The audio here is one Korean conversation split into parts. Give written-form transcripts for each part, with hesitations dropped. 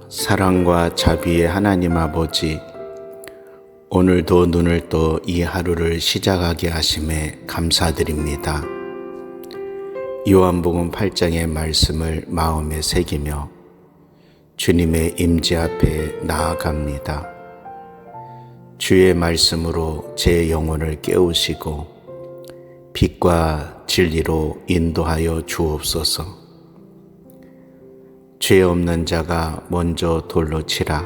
사랑과 자비의 하나님 아버지, 오늘도 눈을 떠 이 하루를 시작하게 하심에 감사드립니다. 요한복음 8장의 말씀을 마음에 새기며 주님의 임재 앞에 나아갑니다. 주의 말씀으로 제 영혼을 깨우시고 빛과 진리로 인도하여 주옵소서. 죄 없는 자가 먼저 돌로 치라.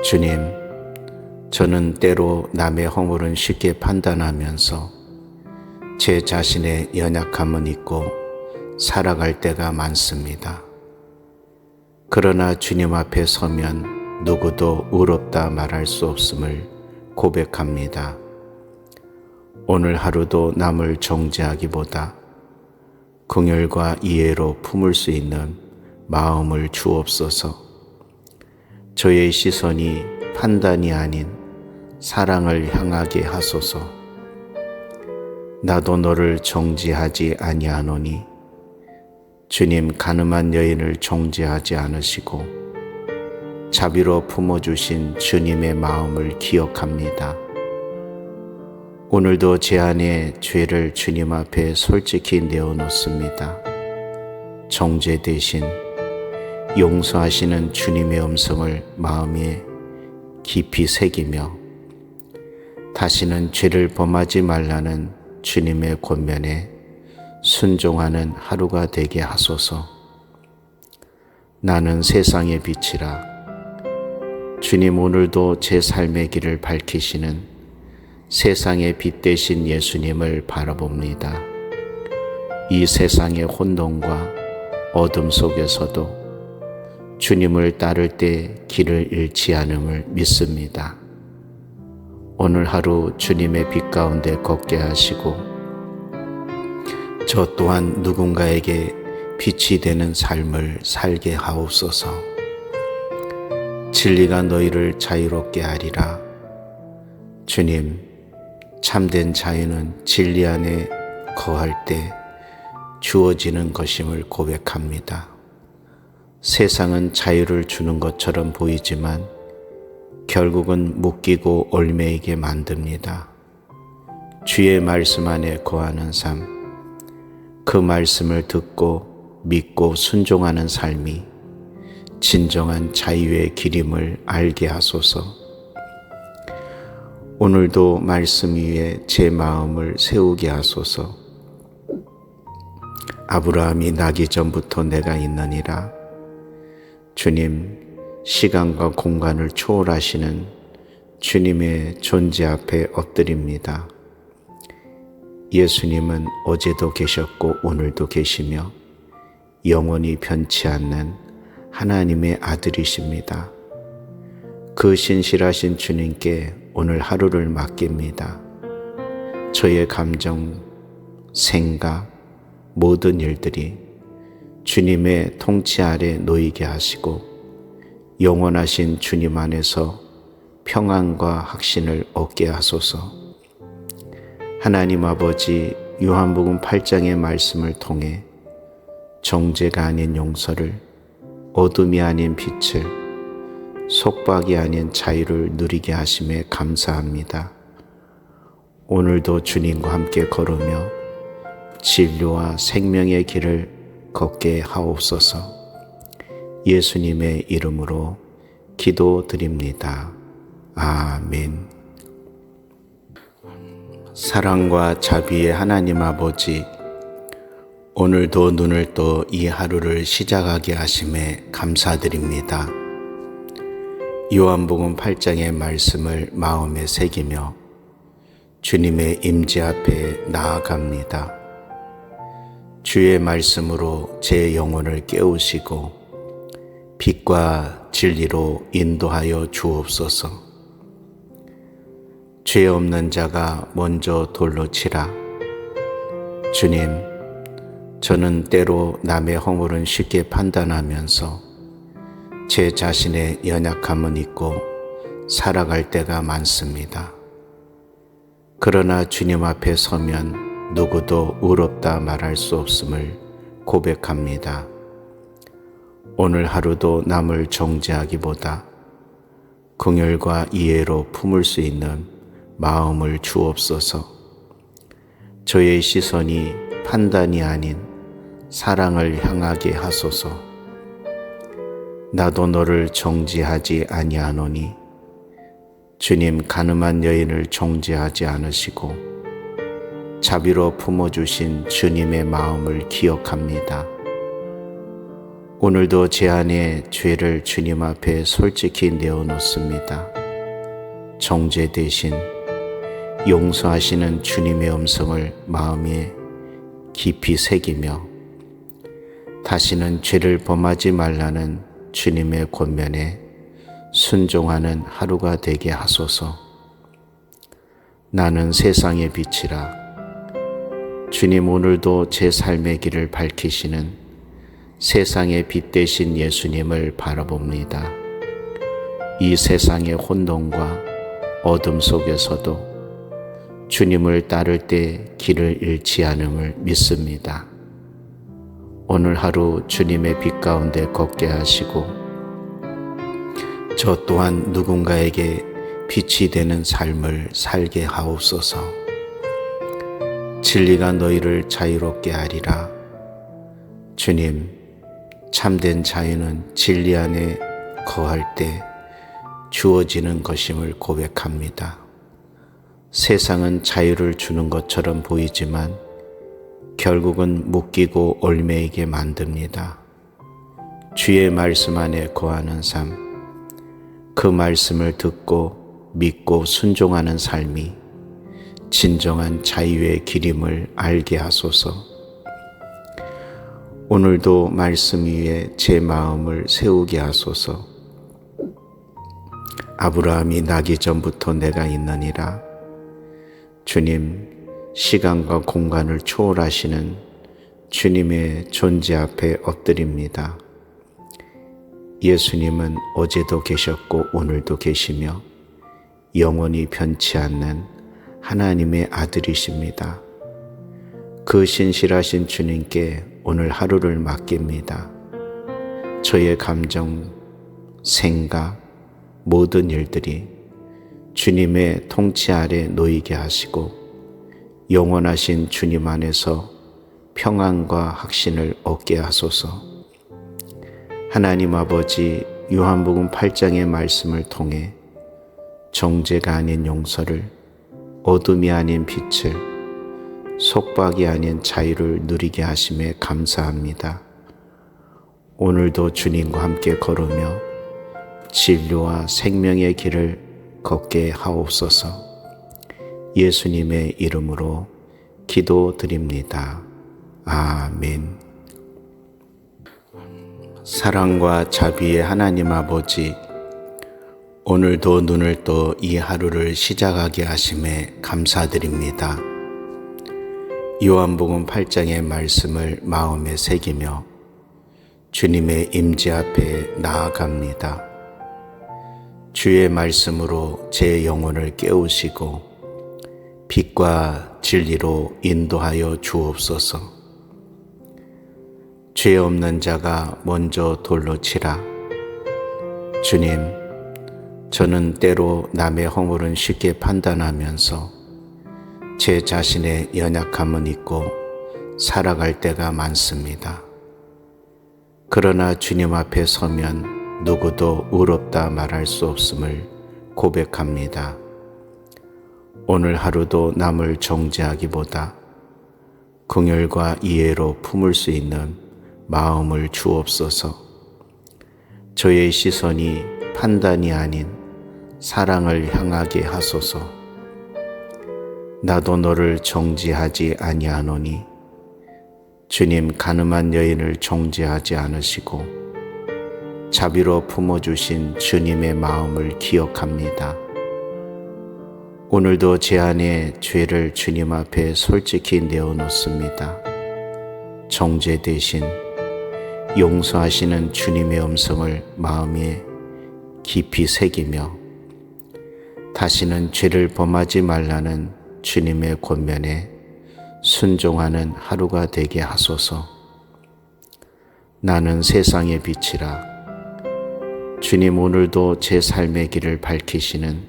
주님, 저는 때로 남의 허물은 쉽게 판단하면서 제 자신의 연약함은 있고 살아갈 때가 많습니다. 그러나 주님 앞에 서면 누구도 의롭다 말할 수 없음을 고백합니다. 오늘 하루도 남을 정죄하기보다 긍휼과 이해로 품을 수 있는 마음을 주옵소서. 저의 시선이 판단이 아닌 사랑을 향하게 하소서. 나도 너를 정죄하지 아니하노니 주님, 가늠한 여인을 정죄하지 않으시고 자비로 품어주신 주님의 마음을 기억합니다. 오늘도 제 안에 죄를 주님 앞에 솔직히 내어놓습니다. 정죄 대신 용서하시는 주님의 음성을 마음에 깊이 새기며 다시는 죄를 범하지 말라는 주님의 권면에 순종하는 하루가 되게 하소서. 나는 세상의 빛이라. 주님, 오늘도 제 삶의 길을 밝히시는 세상의 빛 되신 예수님을 바라봅니다. 이 세상의 혼돈과 어둠 속에서도 주님을 따를 때 길을 잃지 않음을 믿습니다. 오늘 하루 주님의 빛 가운데 걷게 하시고 저 또한 누군가에게 빛이 되는 삶을 살게 하옵소서. 진리가 너희를 자유롭게 하리라. 주님, 참된 자유는 진리 안에 거할 때 주어지는 것임을 고백합니다. 세상은 자유를 주는 것처럼 보이지만 결국은 묶이고 얽매이게 만듭니다. 주의 말씀 안에 거하는 삶, 그 말씀을 듣고 믿고 순종하는 삶이 진정한 자유의 길임을 알게 하소서. 오늘도 말씀 위에 제 마음을 세우게 하소서. 아브라함이 나기 전부터 내가 있느니라. 주님, 시간과 공간을 초월하시는 주님의 존재 앞에 엎드립니다. 예수님은 어제도 계셨고 오늘도 계시며 영원히 변치 않는 하나님의 아들이십니다. 그 신실하신 주님께 오늘 하루를 맡깁니다. 저의 감정, 생각, 모든 일들이 주님의 통치 아래 놓이게 하시고 영원하신 주님 안에서 평안과 확신을 얻게 하소서. 하나님 아버지, 요한복음 8장의 말씀을 통해 정죄가 아닌 용서를, 어둠이 아닌 빛을, 속박이 아닌 자유를 누리게 하심에 감사합니다. 오늘도 주님과 함께 걸으며 진리와 생명의 길을 걷게 하옵소서. 예수님의 이름으로 기도드립니다. 아멘. 사랑과 자비의 하나님 아버지, 오늘도 눈을 떠 이 하루를 시작하게 하심에 감사드립니다. 요한복음 8장의 말씀을 마음에 새기며 주님의 임재 앞에 나아갑니다. 주의 말씀으로 제 영혼을 깨우시고 빛과 진리로 인도하여 주옵소서. 죄 없는 자가 먼저 돌로 치라. 주님, 저는 때로 남의 허물은 쉽게 판단하면서 제 자신의 연약함은 있고 살아갈 때가 많습니다. 그러나 주님 앞에 서면 누구도 의롭다 말할 수 없음을 고백합니다. 오늘 하루도 남을 정죄하기보다 긍휼과 이해로 품을 수 있는 마음을 주옵소서. 저의 시선이 판단이 아닌 사랑을 향하게 하소서. 나도 너를 정죄하지 아니하노니 주님, 가늠한 여인을 정죄하지 않으시고 자비로 품어주신 주님의 마음을 기억합니다. 오늘도 제 안에 죄를 주님 앞에 솔직히 내어놓습니다. 정죄 대신 용서하시는 주님의 음성을 마음에 깊이 새기며 다시는 죄를 범하지 말라는 주님의 권면에 순종하는 하루가 되게 하소서. 나는 세상의 빛이라. 주님, 오늘도 제 삶의 길을 밝히시는 세상의 빛 되신 예수님을 바라봅니다. 이 세상의 혼돈과 어둠 속에서도 주님을 따를 때 길을 잃지 않음을 믿습니다. 오늘 하루 주님의 빛 가운데 걷게 하시고 저 또한 누군가에게 빛이 되는 삶을 살게 하옵소서. 진리가 너희를 자유롭게 하리라. 주님, 참된 자유는 진리 안에 거할 때 주어지는 것임을 고백합니다. 세상은 자유를 주는 것처럼 보이지만 결국은 묶이고 얽매이게 만듭니다. 주의 말씀 안에 거하는 삶, 그 말씀을 듣고 믿고 순종하는 삶이 진정한 자유의 길임을 알게 하소서. 오늘도 말씀 위에 제 마음을 세우게 하소서. 아브라함이 나기 전부터 내가 있느니라. 주님, 시간과 공간을 초월하시는 주님의 존재 앞에 엎드립니다. 예수님은 어제도 계셨고 오늘도 계시며 영원히 변치 않는 하나님의 아들이십니다. 그 신실하신 주님께 오늘 하루를 맡깁니다. 저의 감정, 생각, 모든 일들이 주님의 통치 아래 놓이게 하시고 영원하신 주님 안에서 평안과 확신을 얻게 하소서. 하나님 아버지, 요한복음 8장의 말씀을 통해 정죄가 아닌 용서를, 어둠이 아닌 빛을, 속박이 아닌 자유를 누리게 하심에 감사합니다. 오늘도 주님과 함께 걸으며 진리와 생명의 길을 걷게 하옵소서. 예수님의 이름으로 기도드립니다. 아멘. 사랑과 자비의 하나님 아버지, 오늘도 눈을 떠 이 하루를 시작하게 하심에 감사드립니다. 요한복음 8장의 말씀을 마음에 새기며 주님의 임재 앞에 나아갑니다. 주의 말씀으로 제 영혼을 깨우시고 빛과 진리로 인도하여 주옵소서. 죄 없는 자가 먼저 돌로 치라. 주님, 저는 때로 남의 허물은 쉽게 판단하면서 제 자신의 연약함은 있고 살아갈 때가 많습니다. 그러나 주님 앞에 서면 누구도 의롭다 말할 수 없음을 고백합니다. 오늘 하루도 남을 정죄하기보다 긍휼과 이해로 품을 수 있는 마음을 주옵소서. 저의 시선이 판단이 아닌 사랑을 향하게 하소서. 나도 너를 정죄하지 아니하노니 주님, 가늠한 여인을 정죄하지 않으시고 자비로 품어주신 주님의 마음을 기억합니다. 오늘도 제 안에 죄를 주님 앞에 솔직히 내어놓습니다. 정죄 대신 용서하시는 주님의 음성을 마음에 깊이 새기며 다시는 죄를 범하지 말라는 주님의 권면에 순종하는 하루가 되게 하소서. 나는 세상의 빛이라. 주님, 오늘도 제 삶의 길을 밝히시는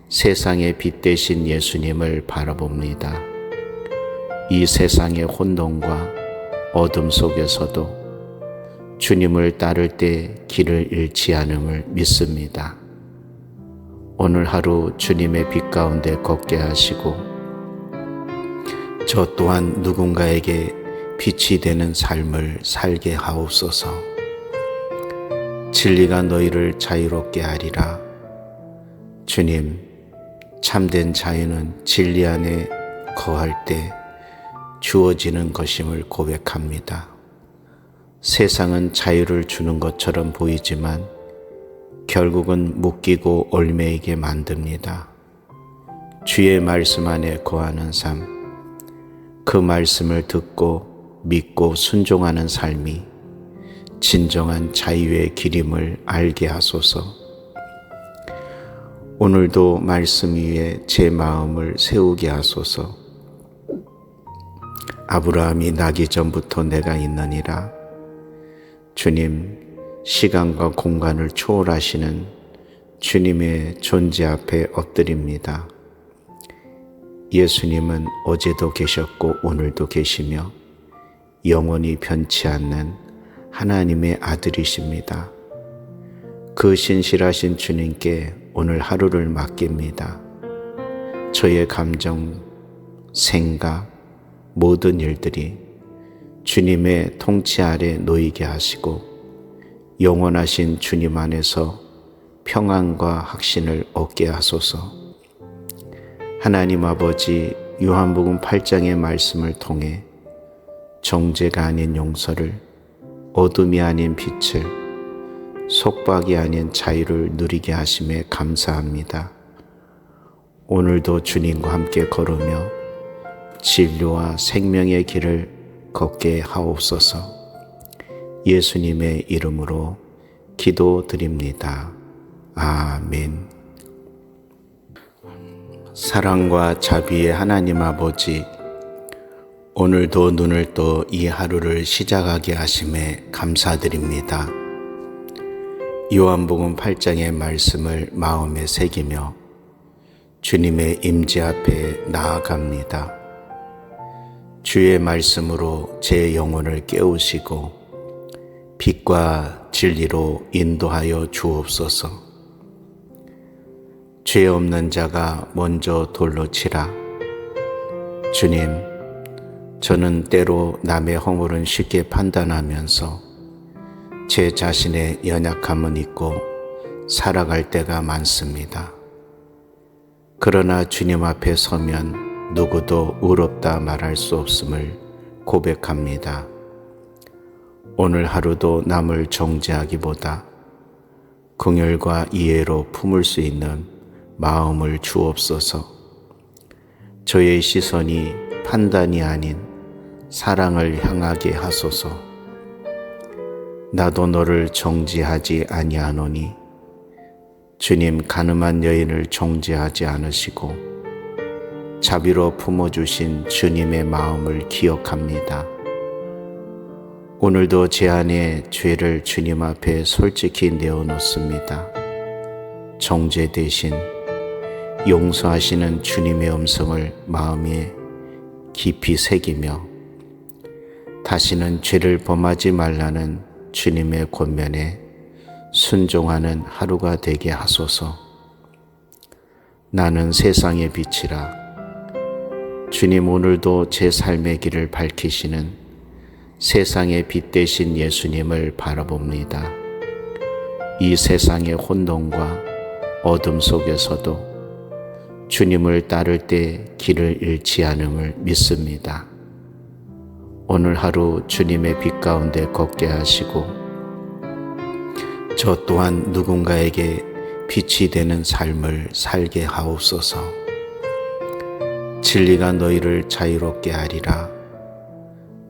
세상의 빛 되신 예수님을 바라봅니다. 이 세상의 혼돈과 어둠 속에서도 주님을 따를 때 길을 잃지 않음을 믿습니다. 오늘 하루 주님의 빛 가운데 걷게 하시고 저 또한 누군가에게 빛이 되는 삶을 살게 하옵소서. 진리가 너희를 자유롭게 하리라. 주님, 참된 자유는 진리 안에 거할 때 주어지는 것임을 고백합니다. 세상은 자유를 주는 것처럼 보이지만 결국은 묶이고 얽매이게 만듭니다. 주의 말씀 안에 거하는 삶, 그 말씀을 듣고 믿고 순종하는 삶이 진정한 자유의 길임을 알게 하소서. 오늘도 말씀 위에 제 마음을 세우게 하소서. 아브라함이 나기 전부터 내가 있느니라. 주님, 시간과 공간을 초월하시는 주님의 존재 앞에 엎드립니다. 예수님은 어제도 계셨고 오늘도 계시며 영원히 변치 않는 하나님의 아들이십니다. 그 신실하신 주님께 오늘 하루를 맡깁니다. 저의 감정, 생각, 모든 일들이 주님의 통치 아래 놓이게 하시고 영원하신 주님 안에서 평안과 확신을 얻게 하소서. 하나님 아버지, 요한복음 8장의 말씀을 통해 정죄가 아닌 용서를, 어둠이 아닌 빛을, 속박이 아닌 자유를 누리게 하심에 감사합니다. 오늘도 주님과 함께 걸으며 진리와 생명의 길을 걷게 하옵소서. 예수님의 이름으로 기도드립니다. 아멘. 사랑과 자비의 하나님 아버지, 오늘도 눈을 떠 이 하루를 시작하게 하심에 감사드립니다. 요한복음 8장의 말씀을 마음에 새기며 주님의 임재 앞에 나아갑니다. 주의 말씀으로 제 영혼을 깨우시고 빛과 진리로 인도하여 주옵소서. 죄 없는 자가 먼저 돌로 치라. 주님, 저는 때로 남의 허물은 쉽게 판단하면서 제 자신의 연약함은 있고 살아갈 때가 많습니다. 그러나 주님 앞에 서면 누구도 의롭다 말할 수 없음을 고백합니다. 오늘 하루도 남을 정죄하기보다 긍휼과 이해로 품을 수 있는 마음을 주옵소서. 저의 시선이 판단이 아닌 사랑을 향하게 하소서. 나도 너를 정죄하지 아니하노니 주님, 가늠한 여인을 정죄하지 않으시고 자비로 품어주신 주님의 마음을 기억합니다. 오늘도 제 안에 죄를 주님 앞에 솔직히 내어놓습니다. 정죄 대신 용서하시는 주님의 음성을 마음에 깊이 새기며 다시는 죄를 범하지 말라는 주님의 권면에 순종하는 하루가 되게 하소서. 나는 세상의 빛이라. 주님, 오늘도 제 삶의 길을 밝히시는 세상의 빛 되신 예수님을 바라봅니다. 이 세상의 혼돈과 어둠 속에서도 주님을 따를 때 길을 잃지 않음을 믿습니다. 오늘 하루 주님의 빛 가운데 걷게 하시고 저 또한 누군가에게 빛이 되는 삶을 살게 하옵소서. 진리가 너희를 자유롭게 하리라.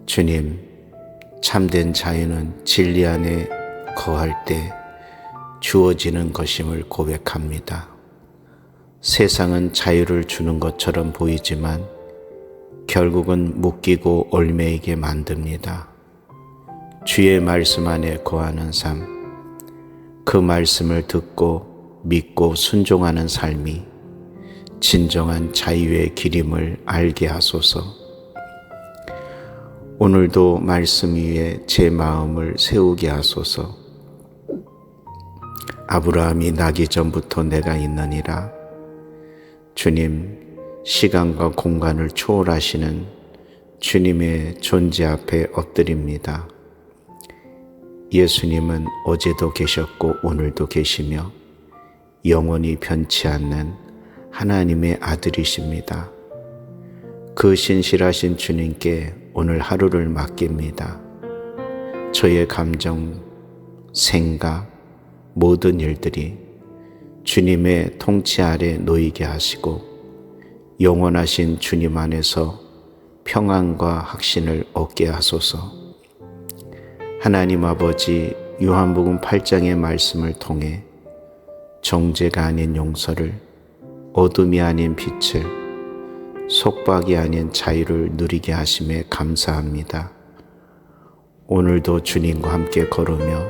주님, 참된 자유는 진리 안에 거할 때 주어지는 것임을 고백합니다. 세상은 자유를 주는 것처럼 보이지만 결국은 묶이고 얽매이게 만듭니다. 주의 말씀 안에 거하는 삶, 그 말씀을 듣고 믿고 순종하는 삶이 진정한 자유의 길임을 알게 하소서. 오늘도 말씀 위에 제 마음을 세우게 하소서. 아브라함이 나기 전부터 내가 있느니라. 주님, 시간과 공간을 초월하시는 주님의 존재 앞에 엎드립니다. 예수님은 어제도 계셨고 오늘도 계시며 영원히 변치 않는 하나님의 아들이십니다. 그 신실하신 주님께 오늘 하루를 맡깁니다. 저의 감정, 생각, 모든 일들이 주님의 통치 아래 놓이게 하시고 영원하신 주님 안에서 평안과 확신을 얻게 하소서. 하나님 아버지, 요한복음 8장의 말씀을 통해 정죄가 아닌 용서를, 어둠이 아닌 빛을, 속박이 아닌 자유를 누리게 하심에 감사합니다. 오늘도 주님과 함께 걸으며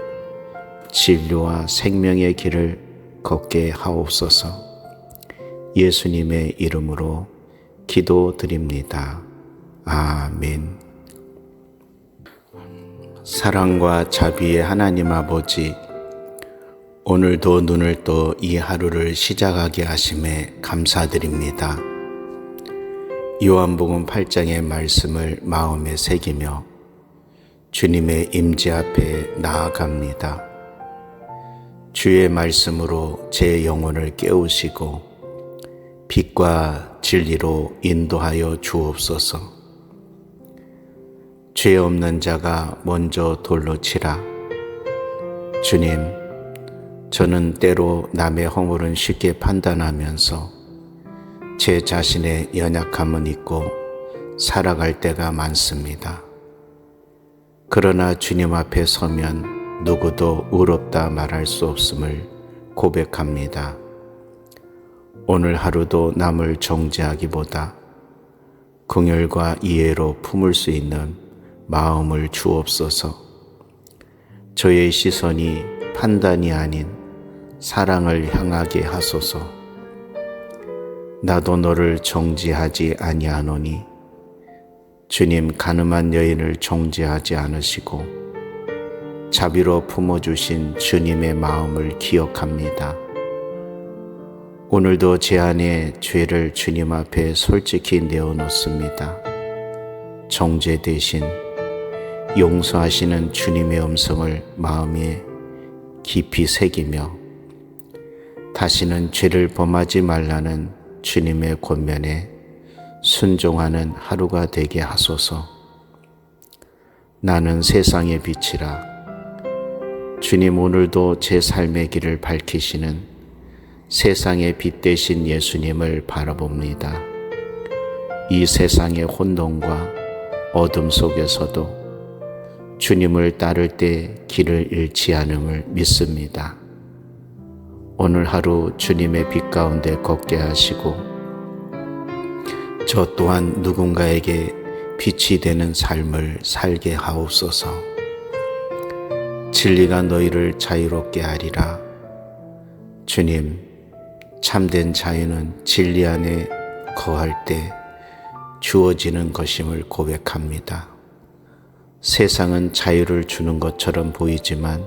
진리와 생명의 길을 걷게 하옵소서. 예수님의 이름으로 기도드립니다. 아멘. 사랑과 자비의 하나님 아버지, 오늘도 눈을 떠 이 하루를 시작하게 하심에 감사드립니다. 요한복음 8장의 말씀을 마음에 새기며 주님의 임재 앞에 나아갑니다. 주의 말씀으로 제 영혼을 깨우시고 빛과 진리로 인도하여 주옵소서. 죄 없는 자가 먼저 돌로 치라. 주님, 저는 때로 남의 허물은 쉽게 판단하면서 제 자신의 연약함은 잊고 살아갈 때가 많습니다. 그러나 주님 앞에 서면 누구도 의롭다 말할 수 없음을 고백합니다. 오늘 하루도 남을 정죄하기보다 긍휼과 이해로 품을 수 있는 마음을 주옵소서. 저의 시선이 판단이 아닌 사랑을 향하게 하소서. 나도 너를 정죄하지 아니하노니 주님, 가늠한 여인을 정죄하지 않으시고 자비로 품어주신 주님의 마음을 기억합니다. 오늘도 제 안에 죄를 주님 앞에 솔직히 내어놓습니다. 정죄 대신 용서하시는 주님의 음성을 마음에 깊이 새기며 다시는 죄를 범하지 말라는 주님의 권면에 순종하는 하루가 되게 하소서. 나는 세상의 빛이라. 주님, 오늘도 제 삶의 길을 밝히시는 세상의 빛 되신 예수님을 바라봅니다. 이 세상의 혼돈과 어둠 속에서도 주님을 따를 때 길을 잃지 않음을 믿습니다. 오늘 하루 주님의 빛 가운데 걷게 하시고 저 또한 누군가에게 빛이 되는 삶을 살게 하옵소서. 진리가 너희를 자유롭게 하리라. 주님, 참된 자유는 진리 안에 거할 때 주어지는 것임을 고백합니다. 세상은 자유를 주는 것처럼 보이지만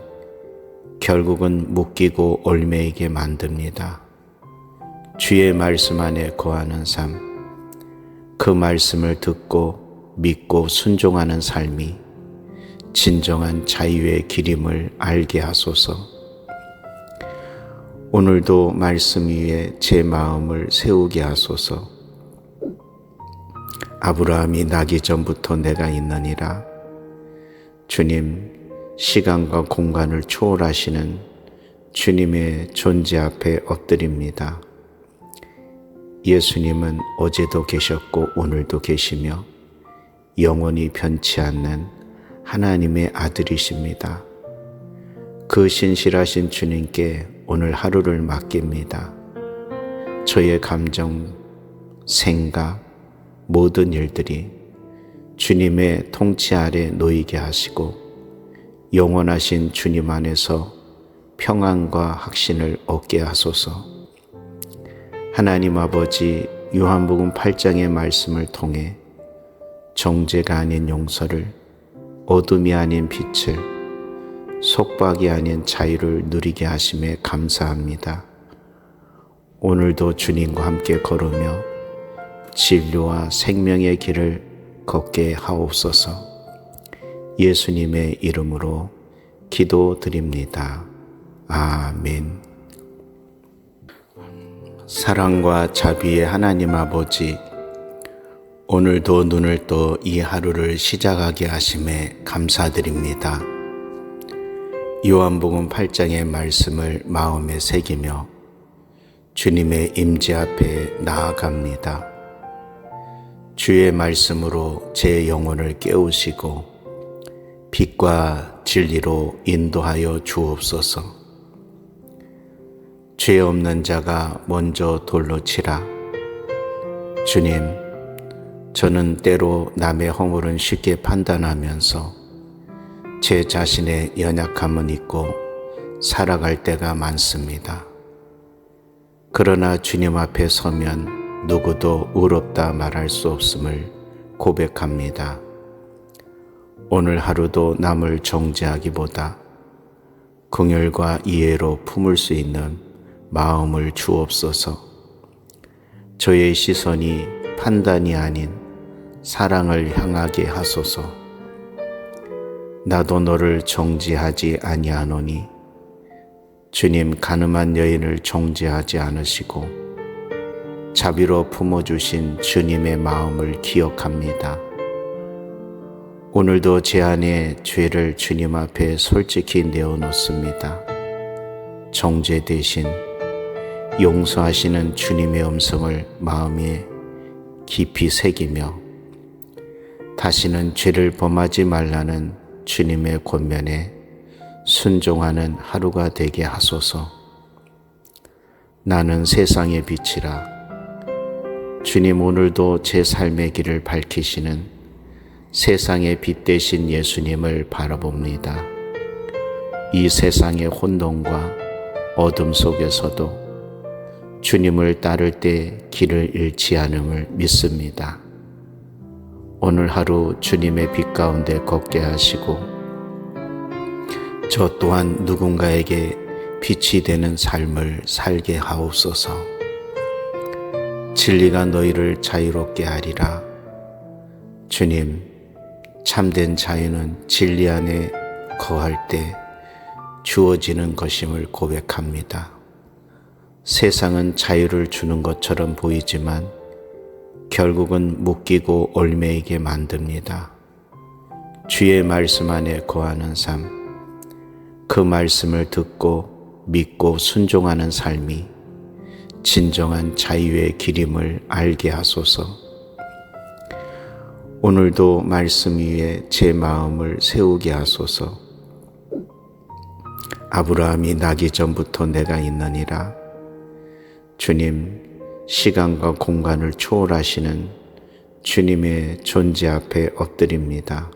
결국은 묶이고 얽매이게 만듭니다. 주의 말씀 안에 거하는 삶, 그 말씀을 듣고 믿고 순종하는 삶이 진정한 자유의 길임을 알게 하소서. 오늘도 말씀 위에 제 마음을 세우게 하소서. 아브라함이 나기 전부터 내가 있느니라. 주님, 시간과 공간을 초월하시는 주님의 존재 앞에 엎드립니다. 예수님은 어제도 계셨고 오늘도 계시며 영원히 변치 않는 하나님의 아들이십니다. 그 신실하신 주님께 오늘 하루를 맡깁니다. 저의 감정, 생각, 모든 일들이 주님의 통치 아래 놓이게 하시고 영원하신 주님 안에서 평안과 확신을 얻게 하소서. 하나님 아버지, 요한복음 8장의 말씀을 통해 정죄가 아닌 용서를, 어둠이 아닌 빛을, 속박이 아닌 자유를 누리게 하심에 감사합니다. 오늘도 주님과 함께 걸으며 진리와 생명의 길을 걷게 하옵소서. 예수님의 이름으로 기도드립니다. 아멘. 사랑과 자비의 하나님 아버지, 오늘도 눈을 떠 이 하루를 시작하게 하심에 감사드립니다. 요한복음 8장의 말씀을 마음에 새기며 주님의 임재 앞에 나아갑니다. 주의 말씀으로 제 영혼을 깨우시고 빛과 진리로 인도하여 주옵소서. 죄 없는 자가 먼저 돌로 치라. 주님, 저는 때로 남의 허물은 쉽게 판단하면서 제 자신의 연약함은 있고 살아갈 때가 많습니다. 그러나 주님 앞에 서면 누구도 의롭다 말할 수 없음을 고백합니다. 오늘 하루도 남을 정죄하기보다 긍휼과 이해로 품을 수 있는 마음을 주옵소서. 저의 시선이 판단이 아닌 사랑을 향하게 하소서. 나도 너를 정죄하지 아니하노니 주님, 가늠한 여인을 정죄하지 않으시고 자비로 품어주신 주님의 마음을 기억합니다. 오늘도 제 안에 죄를 주님 앞에 솔직히 내어놓습니다. 정죄 대신 용서하시는 주님의 음성을 마음에 깊이 새기며 다시는 죄를 범하지 말라는 주님의 권면에 순종하는 하루가 되게 하소서. 나는 세상의 빛이라. 주님, 오늘도 제 삶의 길을 밝히시는 세상의 빛 되신 예수님을 바라봅니다. 이 세상의 혼돈과 어둠 속에서도 주님을 따를 때 길을 잃지 않음을 믿습니다. 오늘 하루 주님의 빛 가운데 걷게 하시고 저 또한 누군가에게 빛이 되는 삶을 살게 하옵소서. 진리가 너희를 자유롭게 하리라. 주님, 참된 자유는 진리 안에 거할 때 주어지는 것임을 고백합니다. 세상은 자유를 주는 것처럼 보이지만 결국은 묶이고 얽매이게 만듭니다. 주의 말씀 안에 거하는 삶, 그 말씀을 듣고 믿고 순종하는 삶이 진정한 자유의 길임을 알게 하소서. 오늘도 말씀 위에 제 마음을 세우게 하소서. 아브라함이 나기 전부터 내가 있느니라. 주님, 시간과 공간을 초월하시는 주님의 존재 앞에 엎드립니다.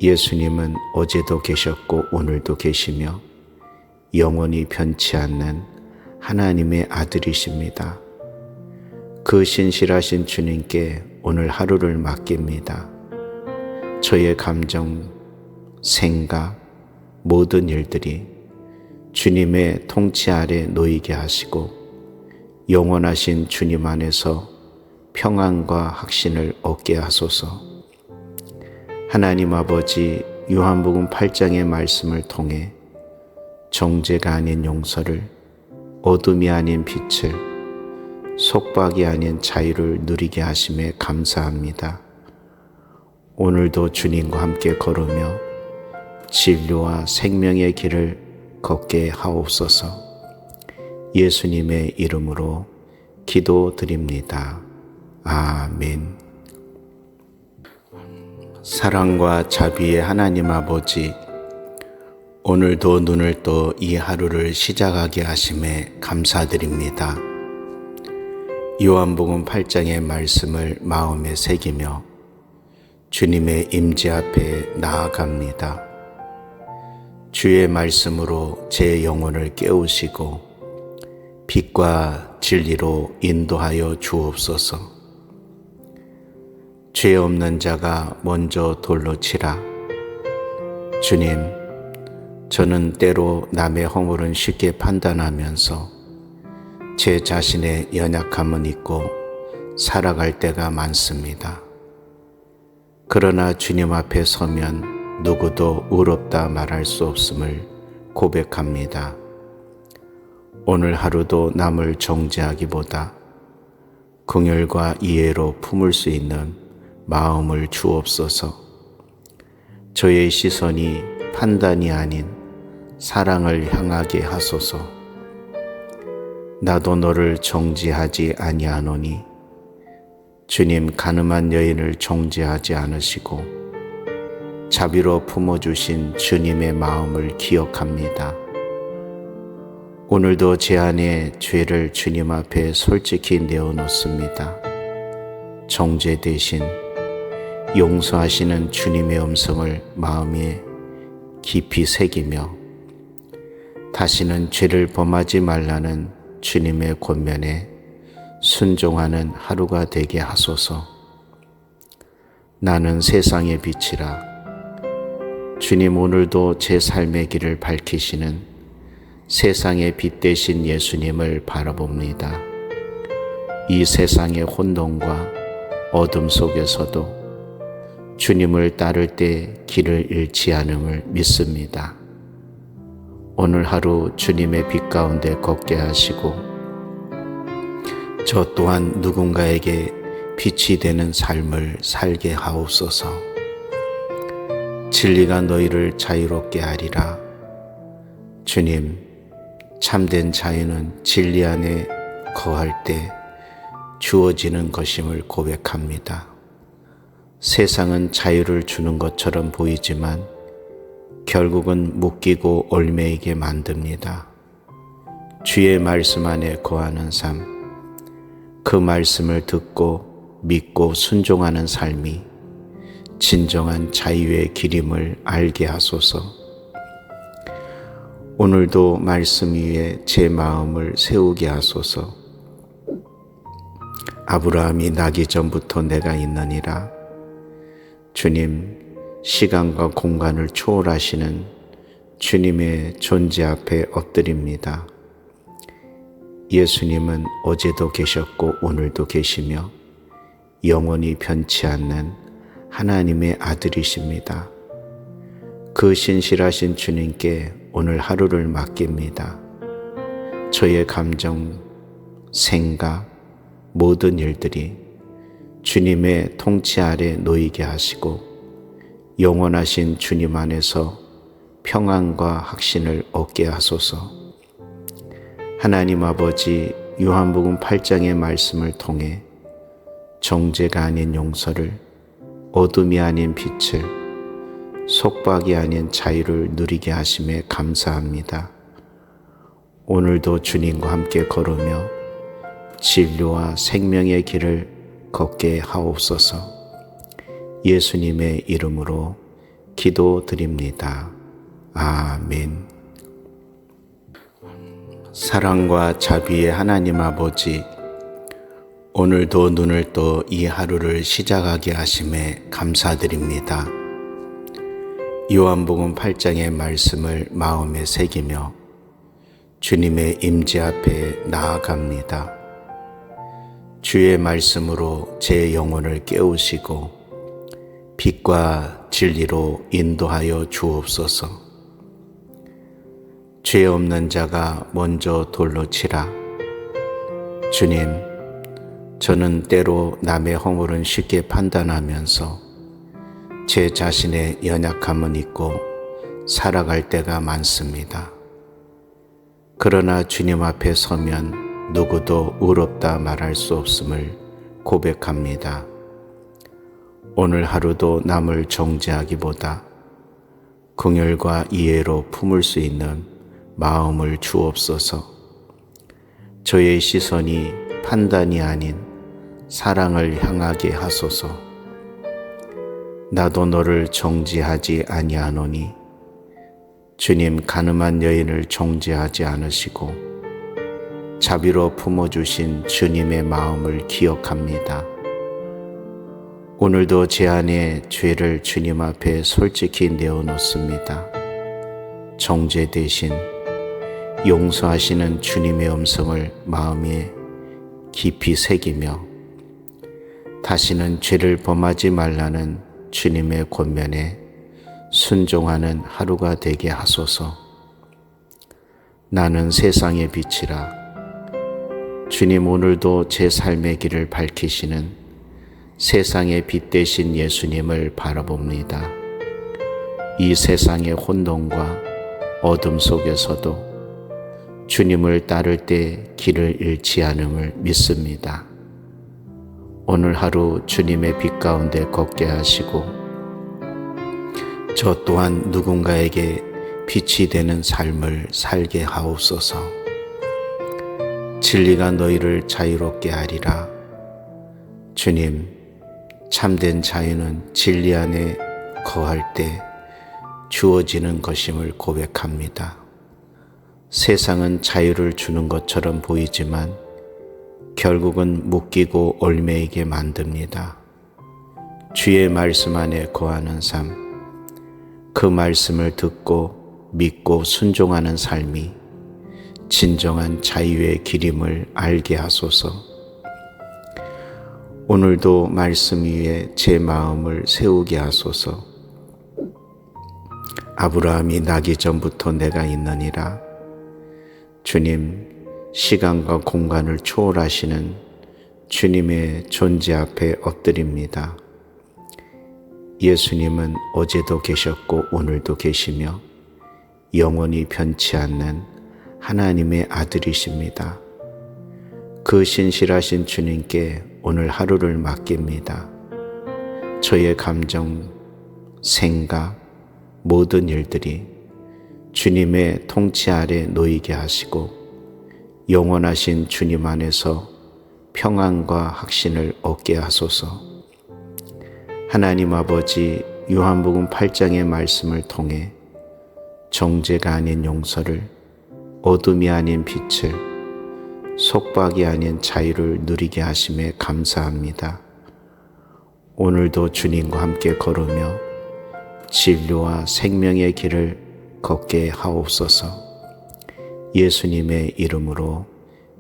예수님은 어제도 계셨고 오늘도 계시며 영원히 변치 않는 하나님의 아들이십니다. 그 신실하신 주님께 오늘 하루를 맡깁니다. 저의 감정, 생각, 모든 일들이 주님의 통치 아래 놓이게 하시고 영원하신 주님 안에서 평안과 확신을 얻게 하소서. 하나님 아버지, 요한복음 8장의 말씀을 통해 정죄가 아닌 용서를, 어둠이 아닌 빛을, 속박이 아닌 자유를 누리게 하심에 감사합니다. 오늘도 주님과 함께 걸으며 진리와 생명의 길을 걷게 하옵소서. 예수님의 이름으로 기도드립니다. 아멘. 사랑과 자비의 하나님 아버지, 오늘도 눈을 떠 이 하루를 시작하게 하심에 감사드립니다. 요한복음 8장의 말씀을 마음에 새기며 주님의 임재 앞에 나아갑니다. 주의 말씀으로 제 영혼을 깨우시고 빛과 진리로 인도하여 주옵소서. 죄 없는 자가 먼저 돌로 치라. 주님, 저는 때로 남의 허물은 쉽게 판단하면서 제 자신의 연약함은 잊고 살아갈 때가 많습니다. 그러나 주님 앞에 서면 누구도 의롭다 말할 수 없음을 고백합니다. 오늘 하루도 남을 정죄하기보다 긍휼과 이해로 품을 수 있는 마음을 주옵소서. 저의 시선이 판단이 아닌 사랑을 향하게 하소서. 나도 너를 정죄하지 아니하노니 주님, 가늠한 여인을 정죄하지 않으시고 자비로 품어주신 주님의 마음을 기억합니다. 오늘도 제 안에 죄를 주님 앞에 솔직히 내어놓습니다. 정죄 대신 용서하시는 주님의 음성을 마음에 깊이 새기며 다시는 죄를 범하지 말라는 주님의 권면에 순종하는 하루가 되게 하소서. 나는 세상의 빛이라. 주님, 오늘도 제 삶의 길을 밝히시는 세상의 빛 되신 예수님을 바라봅니다. 이 세상의 혼돈과 어둠 속에서도 주님을 따를 때 길을 잃지 않음을 믿습니다. 오늘 하루 주님의 빛 가운데 걷게 하시고 저 또한 누군가에게 빛이 되는 삶을 살게 하옵소서. 진리가 너희를 자유롭게 하리라. 주님, 참된 자유는 진리 안에 거할 때 주어지는 것임을 고백합니다. 세상은 자유를 주는 것처럼 보이지만 결국은 묶이고 얽매이게 만듭니다. 주의 말씀 안에 거하는 삶, 그 말씀을 듣고 믿고 순종하는 삶이 진정한 자유의 길임을 알게 하소서. 오늘도 말씀 위에 제 마음을 세우게 하소서. 아브라함이 나기 전부터 내가 있느니라. 주님, 시간과 공간을 초월하시는 주님의 존재 앞에 엎드립니다. 예수님은 어제도 계셨고 오늘도 계시며 영원히 변치 않는 하나님의 아들이십니다. 그 신실하신 주님께 오늘 하루를 맡깁니다. 저의 감정, 생각, 모든 일들이 주님의 통치 아래 놓이게 하시고 영원하신 주님 안에서 평안과 확신을 얻게 하소서. 하나님 아버지, 요한복음 8장의 말씀을 통해 정죄가 아닌 용서를, 어둠이 아닌 빛을, 속박이 아닌 자유를 누리게 하심에 감사합니다. 오늘도 주님과 함께 걸으며 진리와 생명의 길을 걷게 하옵소서. 예수님의 이름으로 기도드립니다. 아멘. 사랑과 자비의 하나님 아버지, 오늘도 눈을 떠 이 하루를 시작하게 하심에 감사드립니다. 요한복음 8장의 말씀을 마음에 새기며 주님의 임재 앞에 나아갑니다. 주의 말씀으로 제 영혼을 깨우시고 빛과 진리로 인도하여 주옵소서. 죄 없는 자가 먼저 돌로 치라. 주님, 저는 때로 남의 허물은 쉽게 판단하면서 제 자신의 연약함은 잊고 살아갈 때가 많습니다. 그러나 주님 앞에 서면 누구도 의롭다 말할 수 없음을 고백합니다. 오늘 하루도 남을 정죄하기보다 긍휼과 이해로 품을 수 있는 마음을 주옵소서. 저의 시선이 판단이 아닌 사랑을 향하게 하소서. 나도 너를 정죄하지 아니하노니 주님 가늠한 여인을 정죄하지 않으시고 자비로 품어주신 주님의 마음을 기억합니다. 오늘도 제 안에 죄를 주님 앞에 솔직히 내어놓습니다. 정죄 대신 용서하시는 주님의 음성을 마음에 깊이 새기며 다시는 죄를 범하지 말라는 주님의 권면에 순종하는 하루가 되게 하소서. 나는 세상의 빛이라. 주님 오늘도 제 삶의 길을 밝히시는 세상의 빛 되신 예수님을 바라봅니다. 이 세상의 혼돈과 어둠 속에서도 주님을 따를 때 길을 잃지 않음을 믿습니다. 오늘 하루 주님의 빛 가운데 걷게 하시고 저 또한 누군가에게 빛이 되는 삶을 살게 하옵소서. 진리가 너희를 자유롭게 하리라. 주님, 참된 자유는 진리 안에 거할 때 주어지는 것임을 고백합니다. 세상은 자유를 주는 것처럼 보이지만 결국은 묶이고 얽매이게 만듭니다. 주의 말씀 안에 거하는 삶, 그 말씀을 듣고 믿고 순종하는 삶이 진정한 자유의 길임을 알게 하소서. 오늘도 말씀 위에 제 마음을 세우게 하소서. 아브라함이 나기 전부터 내가 있느니라. 주님, 시간과 공간을 초월하시는 주님의 존재 앞에 엎드립니다. 예수님은 어제도 계셨고 오늘도 계시며 영원히 변치 않는 하나님의 아들이십니다. 그 신실하신 주님께 오늘 하루를 맡깁니다. 저의 감정, 생각, 모든 일들이 주님의 통치 아래 놓이게 하시고 영원하신 주님 안에서 평안과 확신을 얻게 하소서. 하나님 아버지, 요한복음 8장의 말씀을 통해 정죄가 아닌 용서를, 어둠이 아닌 빛을, 속박이 아닌 자유를 누리게 하심에 감사합니다. 오늘도 주님과 함께 걸으며 진리와 생명의 길을 걷게 하옵소서. 예수님의 이름으로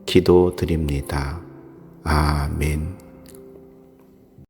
기도드립니다. 아멘.